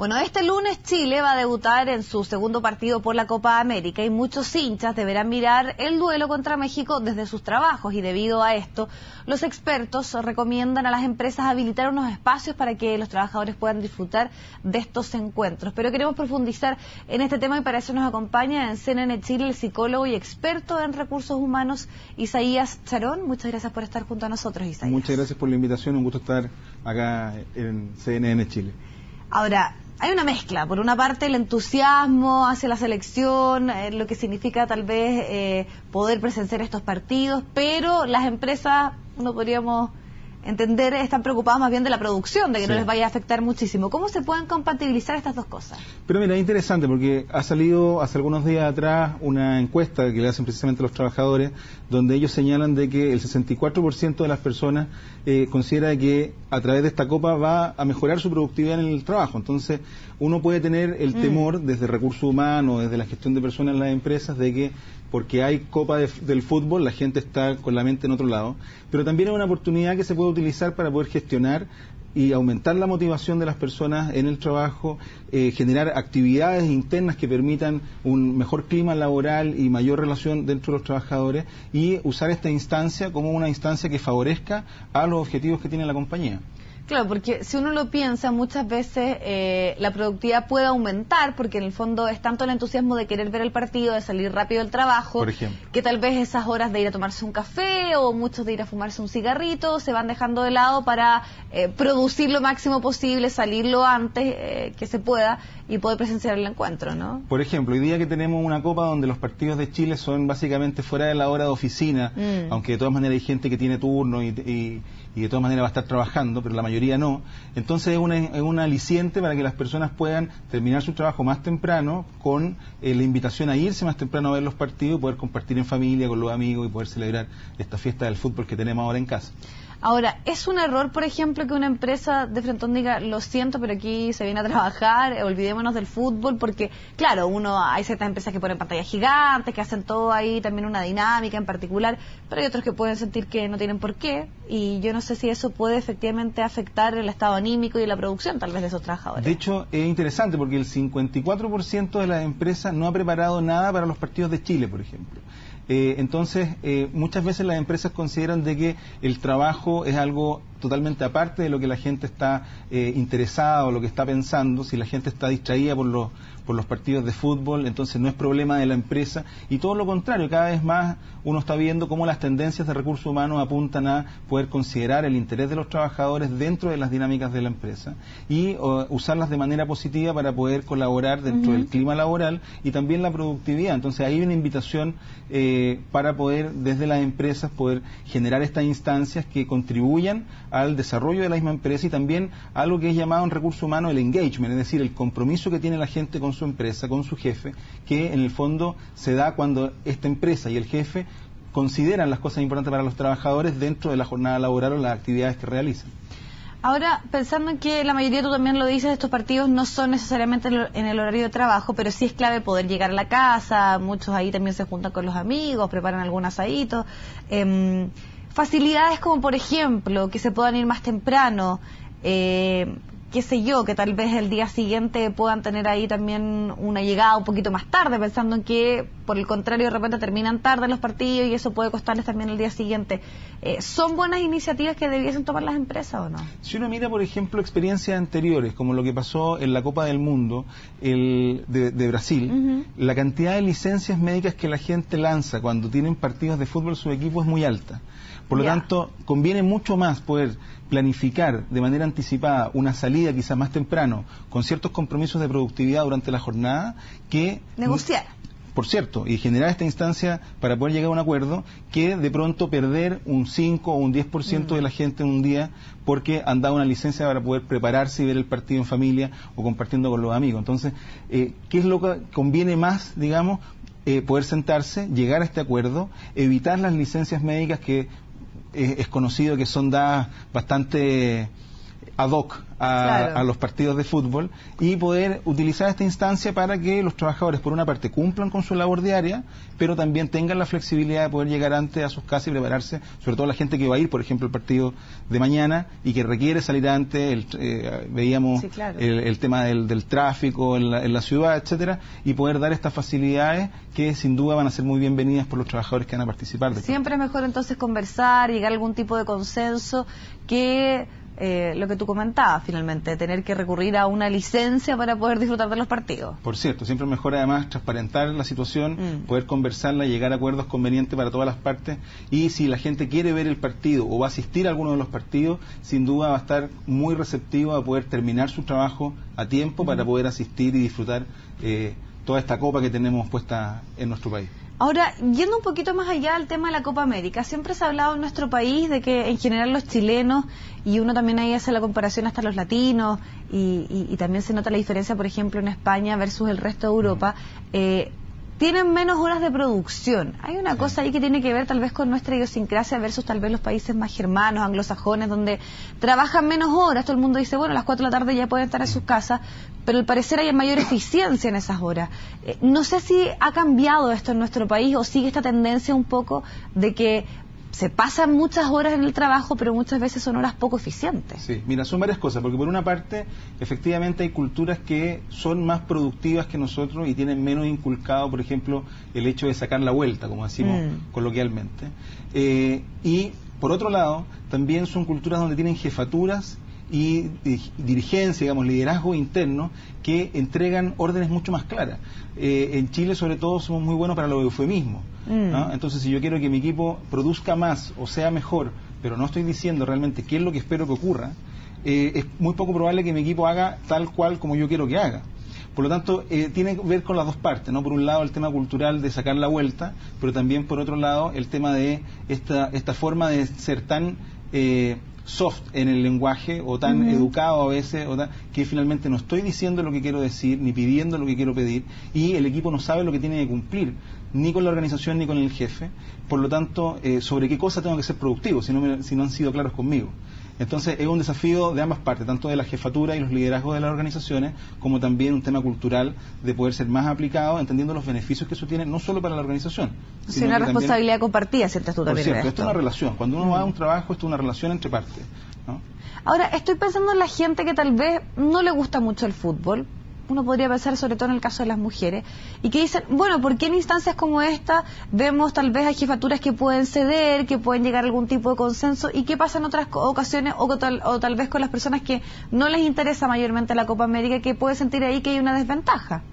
Bueno, este lunes Chile va a debutar en su segundo partido por la Copa América y muchos hinchas deberán mirar el duelo contra México desde sus trabajos y debido a esto, los expertos recomiendan a las empresas habilitar unos espacios para que los trabajadores puedan disfrutar de estos encuentros. Pero queremos profundizar en este tema y para eso nos acompaña en CNN Chile el psicólogo y experto en recursos humanos Isaías Charón. Muchas gracias por estar junto a nosotros, Isaías. Muchas gracias por la invitación, un gusto estar acá en CNN Chile. Ahora, hay una mezcla, por una parte el entusiasmo hacia la selección, lo que significa tal vez poder presenciar estos partidos, pero las empresas, no podríamos entender, están preocupadas más bien de la producción, de que no les vaya a afectar muchísimo. ¿Cómo se pueden compatibilizar estas dos cosas? Pero mira, es interesante porque ha salido hace algunos días atrás una encuesta que le hacen precisamente a los trabajadores, donde ellos señalan de que el 64% de las personas considera que a través de esta copa va a mejorar su productividad en el trabajo. Entonces, uno puede tener el temor desde recursos humanos, desde la gestión de personas en las empresas, de que porque hay copa del fútbol, la gente está con la mente en otro lado, pero también es una oportunidad que se puede utilizar para poder gestionar y aumentar la motivación de las personas en el trabajo, generar actividades internas que permitan un mejor clima laboral y mayor relación dentro de los trabajadores y usar esta instancia como una instancia que favorezca a los objetivos que tiene la compañía. Claro, porque si uno lo piensa, muchas veces la productividad puede aumentar, porque en el fondo es tanto el entusiasmo de querer ver el partido, de salir rápido del trabajo, por ejemplo, que tal vez esas horas de ir a tomarse un café o muchos de ir a fumarse un cigarrito se van dejando de lado para producir lo máximo posible, salir lo antes que se pueda y poder presenciar el encuentro, ¿no? Por ejemplo, hoy día que tenemos una copa donde los partidos de Chile son básicamente fuera de la hora de oficina, aunque de todas maneras hay gente que tiene turno y de todas maneras va a estar trabajando, pero la mayoría no. Entonces es un aliciente para que las personas puedan terminar su trabajo más temprano con la invitación a irse más temprano a ver los partidos, poder compartir en familia, con los amigos y poder celebrar esta fiesta del fútbol que tenemos ahora en casa. Ahora, ¿es un error, por ejemplo, que una empresa de frentón diga, lo siento, pero aquí se viene a trabajar, olvidémonos del fútbol? Porque, claro, hay ciertas empresas que ponen pantallas gigantes, que hacen todo ahí, también una dinámica en particular, pero hay otros que pueden sentir que no tienen por qué, y yo no sé si eso puede efectivamente afectar el estado anímico y la producción, tal vez, de esos trabajadores. De hecho, es interesante porque el 54% de las empresas no ha preparado nada para los partidos de Chile, por ejemplo. Entonces, muchas veces las empresas consideran de que el trabajo es algo totalmente aparte de lo que la gente está interesada o lo que está pensando. Si la gente está distraída por los partidos de fútbol, entonces no es problema de la empresa, y todo lo contrario, cada vez más uno está viendo cómo las tendencias de recursos humanos apuntan a poder considerar el interés de los trabajadores dentro de las dinámicas de la empresa y usarlas de manera positiva para poder colaborar dentro del clima laboral y también la productividad. Entonces hay una invitación para poder desde las empresas poder generar estas instancias que contribuyan al desarrollo de la misma empresa y también algo que es llamado en recursos humanos el engagement, es decir, el compromiso que tiene la gente con su empresa, con su jefe, que en el fondo se da cuando esta empresa y el jefe consideran las cosas importantes para los trabajadores dentro de la jornada laboral o las actividades que realizan. Ahora, pensando en que la mayoría, tú también lo dices, estos partidos no son necesariamente en el horario de trabajo, pero sí es clave poder llegar a la casa, muchos ahí también se juntan con los amigos, preparan algún asadito, facilidades como por ejemplo que se puedan ir más temprano, qué sé yo, que tal vez el día siguiente puedan tener ahí también una llegada un poquito más tarde, pensando en que por el contrario de repente terminan tarde los partidos y eso puede costarles también el día siguiente. ¿Son buenas iniciativas que debiesen tomar las empresas o no? Si uno mira, por ejemplo, experiencias anteriores, como lo que pasó en la Copa del Mundo de Brasil, la cantidad de licencias médicas que la gente lanza cuando tienen partidos de fútbol su equipo es muy alta. Por lo tanto, conviene mucho más poder planificar de manera anticipada una salida quizás más temprano, con ciertos compromisos de productividad durante la jornada, que negociar. Por cierto, y generar esta instancia para poder llegar a un acuerdo, que de pronto perder un 5 o un 10% de la gente en un día porque han dado una licencia para poder prepararse y ver el partido en familia o compartiendo con los amigos. Entonces, ¿qué es lo que conviene más, digamos? Poder sentarse, llegar a este acuerdo, evitar las licencias médicas que es conocido que son dadas bastante ad hoc a los partidos de fútbol y poder utilizar esta instancia para que los trabajadores, por una parte, cumplan con su labor diaria, pero también tengan la flexibilidad de poder llegar antes a sus casas y prepararse, sobre todo la gente que va a ir, por ejemplo, al partido de mañana y que requiere salir antes, veíamos el tema del tráfico en la ciudad, etcétera, y poder dar estas facilidades que sin duda van a ser muy bienvenidas por los trabajadores que van a participar. Siempre es mejor entonces conversar, llegar a algún tipo de consenso que lo que tú comentabas finalmente, tener que recurrir a una licencia para poder disfrutar de los partidos. Por cierto, siempre es mejor además transparentar la situación, poder conversarla, llegar a acuerdos convenientes para todas las partes, y si la gente quiere ver el partido o va a asistir a alguno de los partidos, sin duda va a estar muy receptivo a poder terminar su trabajo a tiempo para poder asistir y disfrutar toda esta copa que tenemos puesta en nuestro país. Ahora, yendo un poquito más allá del tema de la Copa América, siempre se ha hablado en nuestro país de que en general los chilenos, y uno también ahí hace la comparación hasta los latinos, y también se nota la diferencia, por ejemplo, en España versus el resto de Europa, tienen menos horas de producción. Hay una cosa ahí que tiene que ver tal vez con nuestra idiosincrasia versus tal vez los países más germanos, anglosajones, donde trabajan menos horas. Todo el mundo dice, bueno, a las 4 de la tarde ya pueden estar en sus casas, pero al parecer hay mayor eficiencia en esas horas. No sé si ha cambiado esto en nuestro país o sigue esta tendencia un poco de que se pasan muchas horas en el trabajo, pero muchas veces son horas poco eficientes. Sí, mira, son varias cosas, porque por una parte, efectivamente hay culturas que son más productivas que nosotros y tienen menos inculcado, por ejemplo, el hecho de sacar la vuelta, como decimos coloquialmente. Y por otro lado, también son culturas donde tienen jefaturas y dirigencia, digamos, liderazgo interno, que entregan órdenes mucho más claras. En Chile, sobre todo, somos muy buenos para los eufemismos, ¿no? Entonces, si yo quiero que mi equipo produzca más o sea mejor, pero no estoy diciendo realmente qué es lo que espero que ocurra, es muy poco probable que mi equipo haga tal cual como yo quiero que haga. Por lo tanto, tiene que ver con las dos partes, ¿no? Por un lado, el tema cultural de sacar la vuelta, pero también, por otro lado, el tema de esta forma de ser tan soft en el lenguaje o tan educado a veces que finalmente no estoy diciendo lo que quiero decir ni pidiendo lo que quiero pedir, y el equipo no sabe lo que tiene que cumplir ni con la organización ni con el jefe. Por lo tanto, sobre qué cosa tengo que ser productivo si no han sido claros conmigo. Entonces es un desafío de ambas partes, tanto de la jefatura y los liderazgos de las organizaciones, como también un tema cultural de poder ser más aplicado, entendiendo los beneficios que eso tiene, no solo para la organización. Es una responsabilidad compartida, ¿sientes tú también? Por cierto, esto es una relación. Cuando uno va a un trabajo, esto es una relación entre partes, ¿no? Ahora, estoy pensando en la gente que tal vez no le gusta mucho el fútbol. Uno podría pensar sobre todo en el caso de las mujeres, y que dicen, bueno, ¿por qué en instancias como esta vemos tal vez a jefaturas que pueden ceder, que pueden llegar a algún tipo de consenso, y qué pasa en otras ocasiones o tal vez con las personas que no les interesa mayormente la Copa América, que puede sentir ahí que hay una desventaja?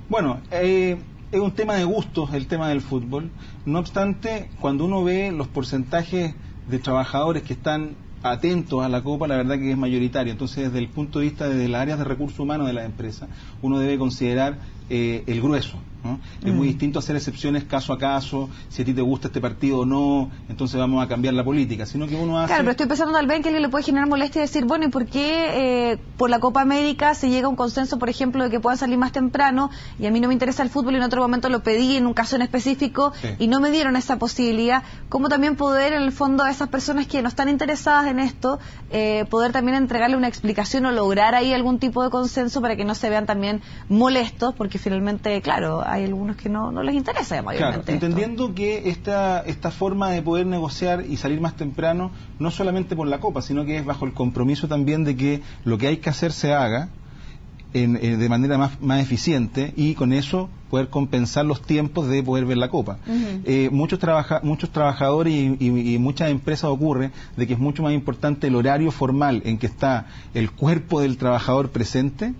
Bueno, es un tema de gustos el tema del fútbol. No obstante, cuando uno ve los porcentajes de trabajadores que están atentos a la Copa, la verdad que es mayoritario. Entonces, desde el punto de vista de las áreas de recursos humanos de la empresa, uno debe considerar el grueso, ¿no? Es muy distinto hacer excepciones caso a caso, si a ti te gusta este partido o no, entonces vamos a cambiar la política, sino que uno hace... Claro, pero estoy pensando tal vez que alguien le puede generar molestia y decir, bueno, ¿y por qué por la Copa América se llega a un consenso, por ejemplo, de que puedan salir más temprano, y a mí no me interesa el fútbol y en otro momento lo pedí en un caso en específico y no me dieron esa posibilidad? ¿Cómo también poder, en el fondo, a esas personas que no están interesadas en esto, poder también entregarle una explicación o lograr ahí algún tipo de consenso para que no se vean también molestos, porque finalmente, claro, hay algunos que no les interesa mayormente. Claro, entendiendo que esta forma de poder negociar y salir más temprano, no solamente por la Copa, sino que es bajo el compromiso también de que lo que hay que hacer se haga de manera más eficiente, y con eso poder compensar los tiempos de poder ver la Copa. Muchos trabajadores y muchas empresas ocurre de que es mucho más importante el horario formal en que está el cuerpo del trabajador presente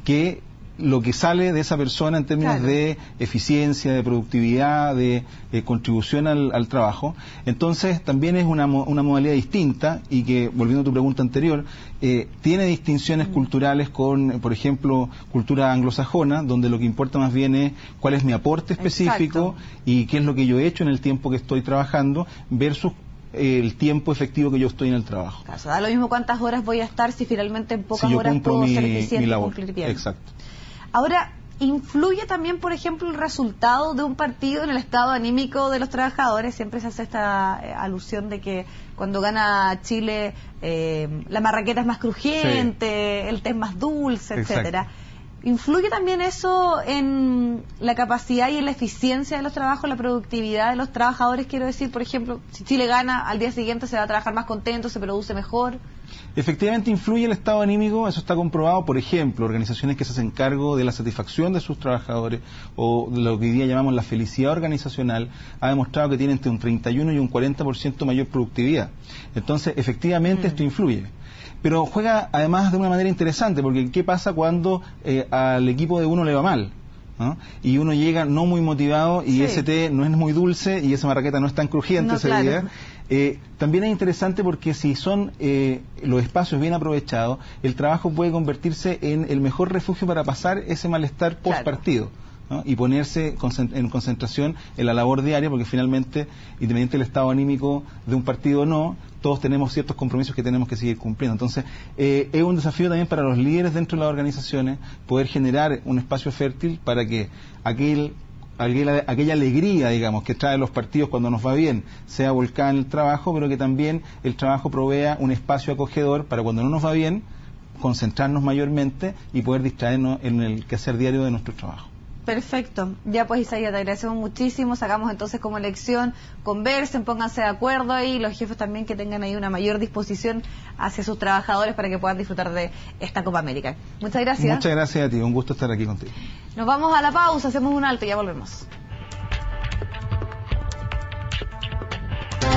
que lo que sale de esa persona en términos de eficiencia, de productividad, de contribución al trabajo. Entonces también es una modalidad distinta, y que, volviendo a tu pregunta anterior, tiene distinciones culturales con, por ejemplo, cultura anglosajona, donde lo que importa más bien es cuál es mi aporte específico y qué es lo que yo he hecho en el tiempo que estoy trabajando versus el tiempo efectivo que yo estoy en el trabajo. Claro, da lo mismo cuántas horas voy a estar si finalmente en pocas horas puedo ser eficiente y cumplir bien. Exacto. Ahora, ¿Influye también, por ejemplo, el resultado de un partido en el estado anímico de los trabajadores? Siempre se hace esta alusión de que cuando gana Chile la marraqueta es más crujiente, el té es más dulce, etcétera. ¿Influye también eso en la capacidad y en la eficiencia de los trabajos, la productividad de los trabajadores? Quiero decir, por ejemplo, si Chile gana, al día siguiente se va a trabajar más contento, se produce mejor. Efectivamente influye el estado anímico, eso está comprobado. Por ejemplo, organizaciones que se hacen cargo de la satisfacción de sus trabajadores, o de lo que hoy día llamamos la felicidad organizacional, ha demostrado que tienen entre un 31 y un 40% mayor productividad. Entonces, efectivamente esto influye. Pero juega además de una manera interesante, porque ¿qué pasa cuando al equipo de uno le va mal? ¿No? Y uno llega no muy motivado y ese té no es muy dulce y esa marraqueta no es tan crujiente ese día. También es interesante porque si son los espacios bien aprovechados, el trabajo puede convertirse en el mejor refugio para pasar ese malestar post partido, ¿no? Y ponerse en concentración en la labor diaria, porque finalmente, independiente del estado anímico de un partido o no, todos tenemos ciertos compromisos que tenemos que seguir cumpliendo. Entonces, es un desafío también para los líderes dentro de las organizaciones poder generar un espacio fértil para que aquella alegría, digamos, que trae los partidos cuando nos va bien, sea volcada en el trabajo, pero que también el trabajo provea un espacio acogedor para cuando no nos va bien, concentrarnos mayormente y poder distraernos en el quehacer diario de nuestro trabajo. Perfecto. Ya pues, Isaías, te agradecemos muchísimo. Sacamos entonces como lección, conversen, pónganse de acuerdo y los jefes también que tengan ahí una mayor disposición hacia sus trabajadores para que puedan disfrutar de esta Copa América. Muchas gracias. Muchas gracias a ti, un gusto estar aquí contigo. Nos vamos a la pausa, hacemos un alto y ya volvemos.